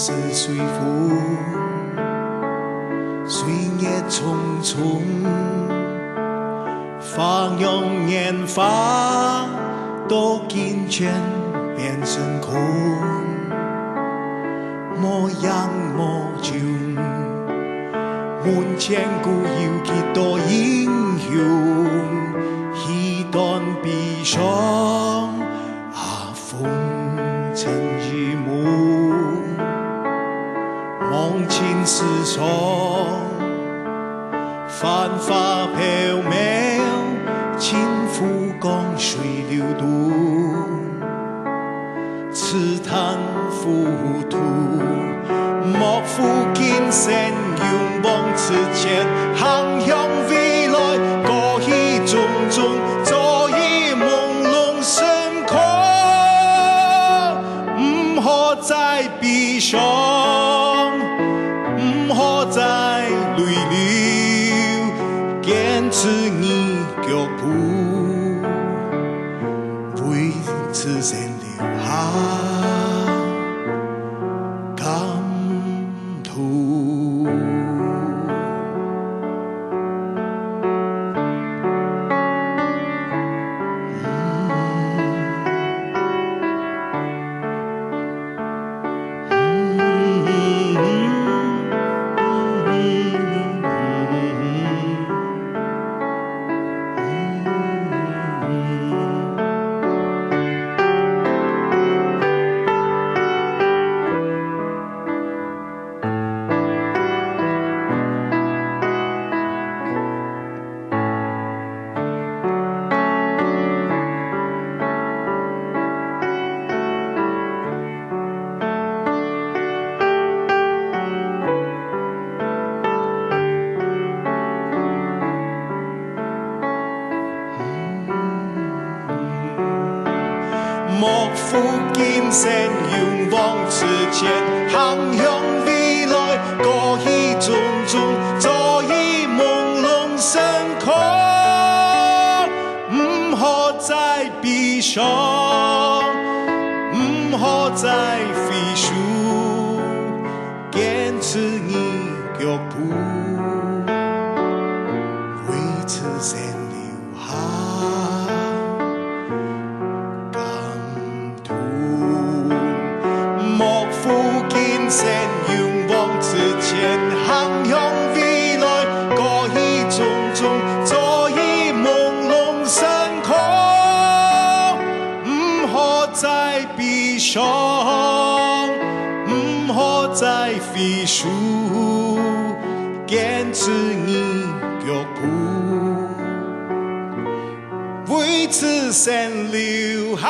似随风，岁月匆匆，放用年华都尽全变成空，莫样莫穷，门前固有几多英雄，一段悲伤啊，风尘日暮，梦情似霜，繁华飘渺，轻浮江水流动，此叹浮屠，莫负今生勇往直前，航向未来，过去种种，早已朦胧深刻，不可再悲伤，不可再泪流，坚持你脚步，为此生留下感触。莫负今生勇往直前，航向未来，过去种种，早已朦胧深刻，不可再悲伤，不可再飞翔，坚持你脚步，为此生留下莫负今生勇往直前，航向未来，过去种种，早已朦胧深刻，不可再悲伤，不可再飞翔，坚持你脚步，为此生留下